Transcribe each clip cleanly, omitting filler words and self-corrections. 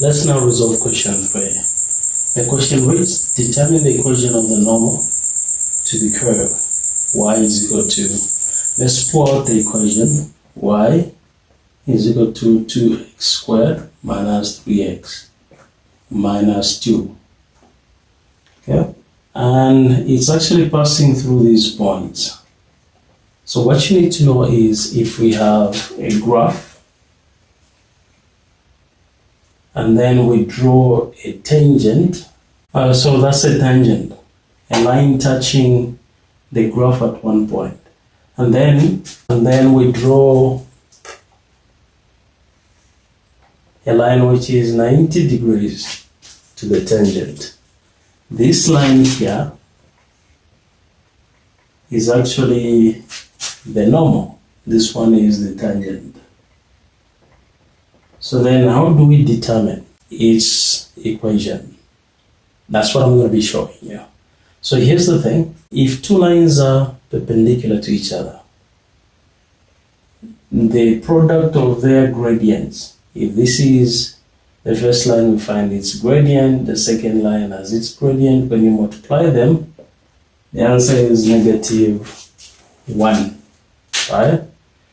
Let's now resolve question 3. The question reads, determine the equation of the normal to the curve y is equal to, let's pull out the equation, y is equal to 2x squared minus 3x minus 2. Okay, and it's actually passing through these points. So what you need to know is if we have a graph and then we draw a tangent, so that's a tangent, a line touching the graph at one point, and then we draw a line which is 90 degrees to the tangent. This line here is actually the normal. This one is the tangent. So then how do we determine its equation? That's what I'm going to be showing you. So here's the thing. If two lines are perpendicular to each other, the product of their gradients, if this is the first line, we find its gradient, the second line has its gradient. When you multiply them, the answer is -1, right?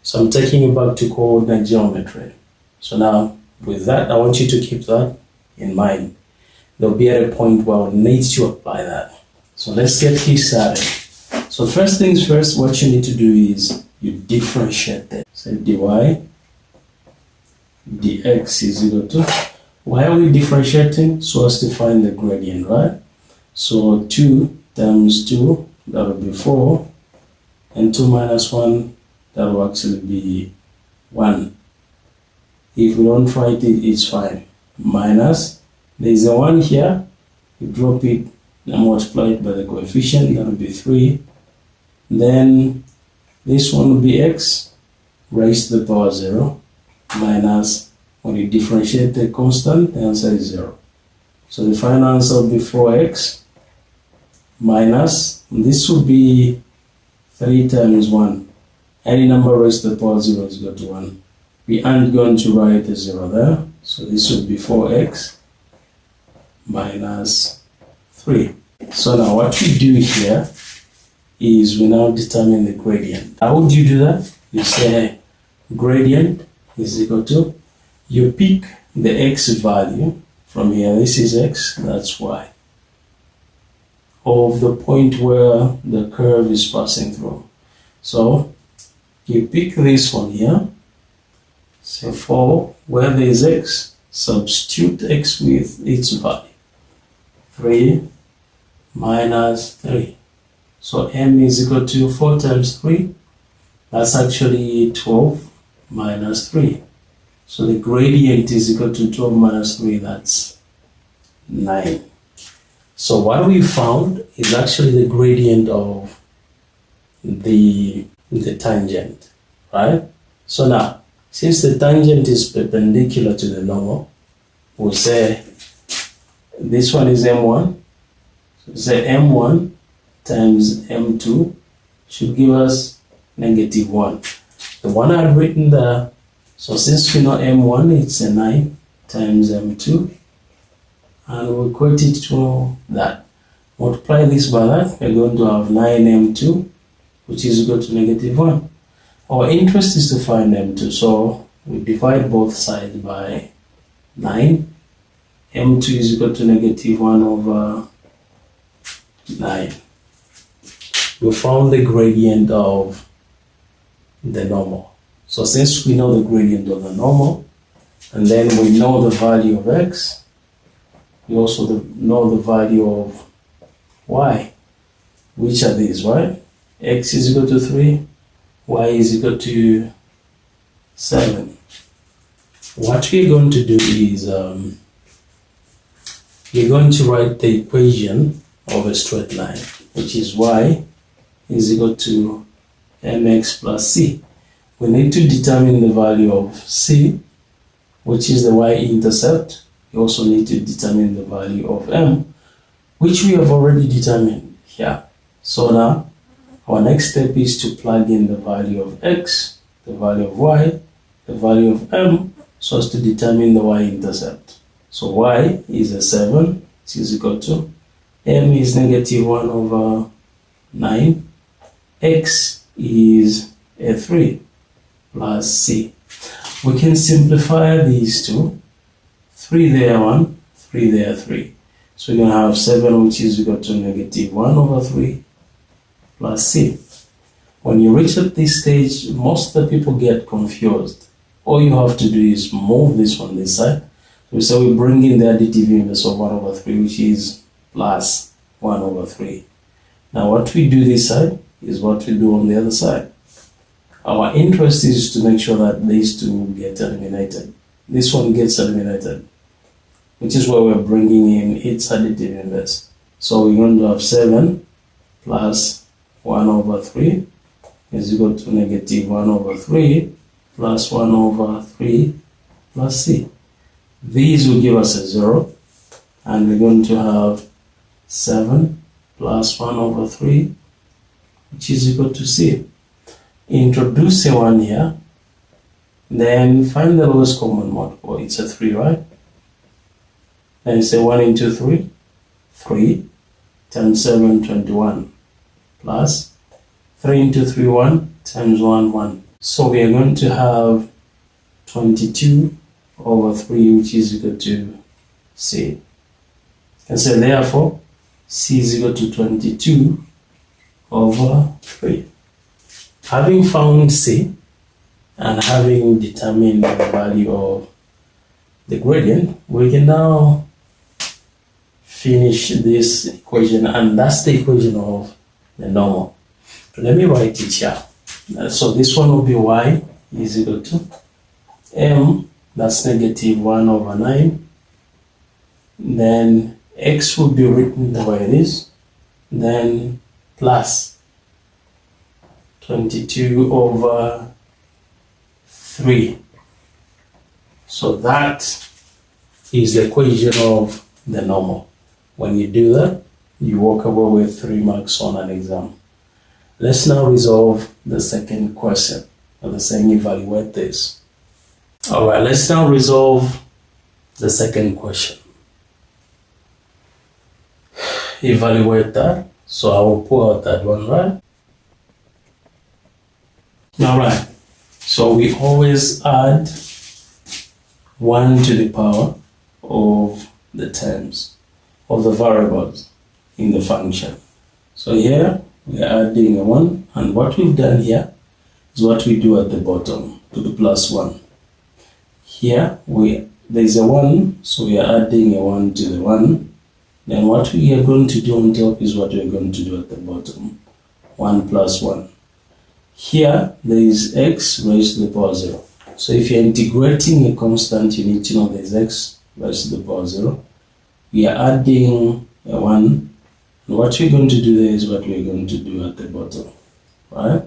So I'm taking you back to coordinate geometry. So now with that, I want you to keep that in mind. There'll be at a point where I'll need to apply that. So let's get started. So first things first, what you need to do is you differentiate them. So dy dx is equal to, why are we differentiating? So as to find the gradient, right? So 2 times 2, that will be 4, and 2 minus 1, that will actually be 1. If we don't write it, it's fine. Minus, there's a 1 here, you drop it and multiply it by the coefficient, that will be 3. Then this one will be x raised to the power 0 minus, when you differentiate the constant, the answer is 0. So the final answer will be 4x minus, this will be 3 times 1. Any number raised to the power 0 is equal to 1. We aren't going to write a 0 there, so this would be 4x minus 3. So now what we do here is we now determine the gradient. How would you do that? You say gradient is equal to, you pick the x value from here, this is x, that's y, of the point where the curve is passing through. So you pick this one here. So for where there is x, substitute x with its value. 3 minus 3. So m is equal to 4 times 3. That's actually 12 minus 3. So the gradient is equal to 12 minus 3, that's 9. So what we found is actually the gradient of the tangent, right? So now, since the tangent is perpendicular to the normal, we'll say this one is m1. So say m1 times m2 should give us -1. The one I've written there, so since we know m1, it's a 9 times m2, and we'll equate it to that. Multiply this by that, we're going to have 9m2, which is equal to -1. Our interest is to find m2, so we divide both sides by 9. m2 is equal to -1 over 9. We found the gradient of the normal. So since we know the gradient of the normal, and then we know the value of x, we also know the value of y. Which are these, right? X is equal to 3, y is equal to 7. What we're going to do is we're going to write the equation of a straight line, which is y is equal to mx plus c. We need to determine the value of c, which is the y-intercept. You also need to determine the value of m, which we have already determined here. So now our next step is to plug in the value of x, the value of y, the value of m, so as to determine the y-intercept. So y is a 7, which is equal to m is negative 1 over 9, x is a 3 plus c. We can simplify these two. 3 there 1, 3 there 3. So you're going to have 7, which is equal to negative 1 over 3 plus c. When you reach at this stage, most of the people get confused. All you have to do is move this one this side. So we bring in the additive inverse of 1 over 3, which is plus 1 over 3. Now what we do this side is what we do on the other side. Our interest is to make sure that these two get eliminated. This one gets eliminated, which is why we're bringing in its additive inverse. So we're going to have 7 plus 1 over 3 is equal to negative 1 over 3 plus 1 over 3 plus c. These will give us a 0, and we're going to have 7 plus 1 over 3, which is equal to c. Introduce a 1 here, then find the lowest common multiple. It's a 3, right? Then it's a 1 into 3, 3 times 7, 21, plus 3 into 3, 1 times 1, 1. So we are going to have 22 over 3, which is equal to c. And so therefore, c is equal to 22 over 3. Having found c and having determined the value of the gradient, we can now finish this equation, and that's the equation of the normal. Let me write it here. So this one will be y is equal to m, that's negative 1 over 9. Then x will be written the way it is. Then plus 22 over 3. So that is the equation of the normal. When you do that, you walk away with 3 marks on an exam. Let's now resolve the second question. They're saying evaluate this. All right, let's now resolve the second question. Evaluate that. So I will pull out that one, right? All right. So we always add 1 to the power of the terms of the variables in the function. So here we are adding a 1, and what we've done here is what we do at the bottom, to the plus 1. Here there's a 1, so we are adding a 1 to the 1. Then what we are going to do on top is what we are going to do at the bottom, 1 plus 1. Here there is x raised to the power 0. So if you're integrating a constant, you need to know there's x raised to the power 0. We are adding a 1, and what we're going to do there is what we're going to do at the bottom, right?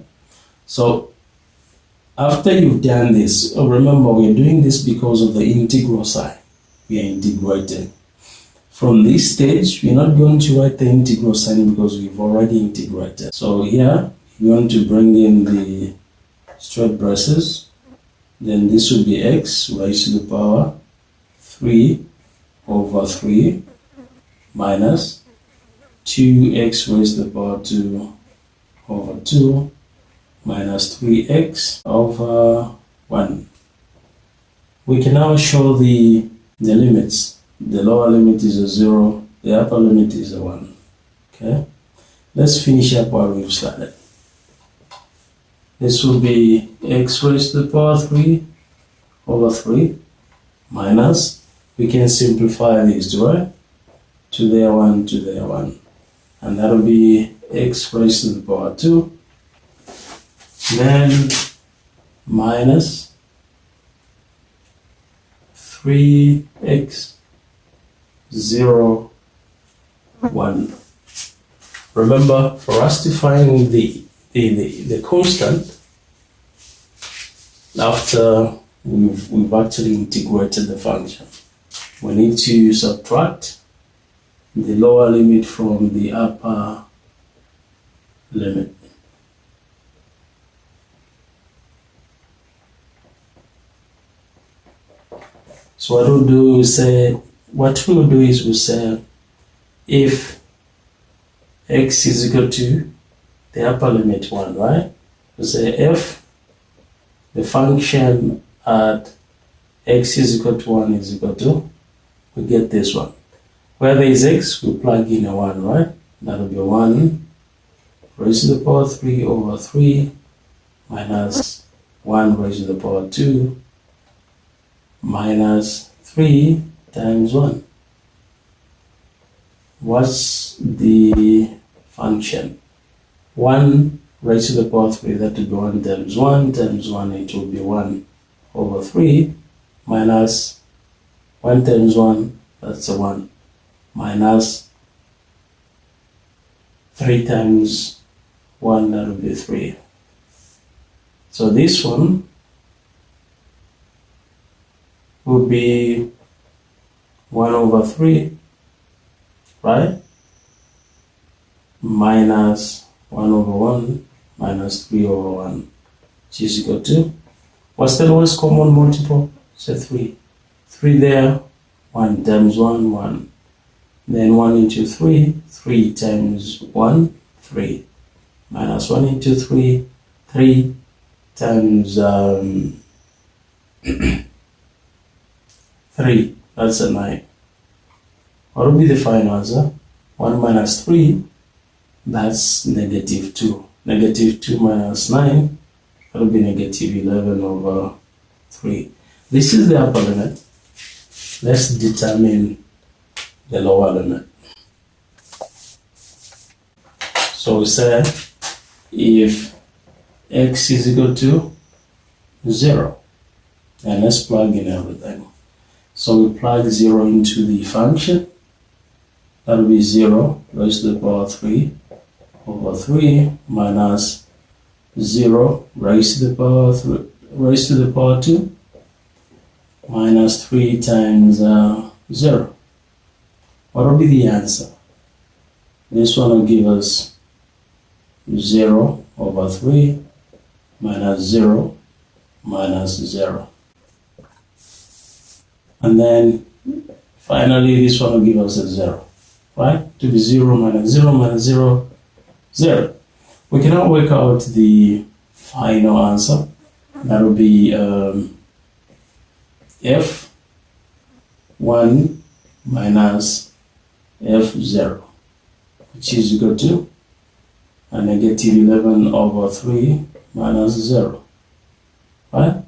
So after you've done this, remember we're doing this because of the integral sign. We are integrating. From this stage, we're not going to write the integral sign because we've already integrated. So here, you're going to bring in the straight braces. Then this will be x raised to the power 3 over 3 minus 2x raised to the power 2 over 2 minus 3x over 1. We can now show the limits. The lower limit is a 0, the upper limit is a 1. Okay, let's finish up what we've started. This will be x raised to the power 3 over 3 minus, we can simplify these two, right? 2 there 1, 2 there 1. And that will be x raised to the power 2. Then minus 3x 0, 1. Remember, for us to find the constant, after we've actually integrated the function, we need to subtract the lower limit from the upper limit. So what we'll do is say what we'll do is we'll say if x is equal to the upper limit 1, right? We'll say if the function at x is equal to 1 is equal to, we get this one. Where there is x, we plug in a 1, right? That'll be 1 raised to the power 3 over 3 minus 1 raised to the power 2 minus 3 times 1. What's the function? 1 raised to the power 3, that would be 1 times 1 times 1, it will be 1 over 3 minus 1 times 1, that's a 1, minus 3 times 1, that will be 3. So this one will be 1 over 3, right? Minus 1 over 1 minus 3 over 1, which is equal to, what's the lowest common multiple? So 3. 3 there, 1 times 1, 1. Then 1 into 3, 3 times 1, 3. Minus 1 into 3, 3 times 3, that's a 9. What will be the final answer? 1 minus 3, that's negative 2. Negative 2 minus 9, that will be negative 11 over 3. This is the upper limit. Let's determine the lower limit. So we say if x is equal to 0, and let's plug in everything. So we plug 0 into the function. That will be 0 raised to the power 3 over 3 minus 0 raised to the power 3, raised to the power 2 minus 3 times 0. What will be the answer? This one will give us 0 over 3 minus 0 minus 0. And then finally this one will give us a 0, right? To be 0 minus 0 minus 0, 0. We can now work out the final answer. That will be f1 minus f0, which is equal to a negative 11 over 3 minus 0, right?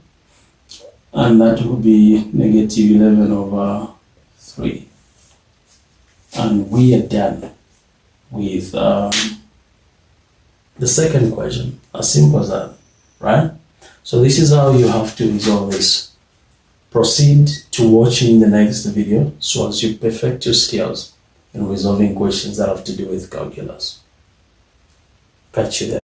And that will be negative 11 over 3. And we are done with the second question. As simple as that, right? So this is how you have to resolve this. Proceed to watching the next video so as you perfect your skills in resolving questions that have to do with calculus. Catch you there.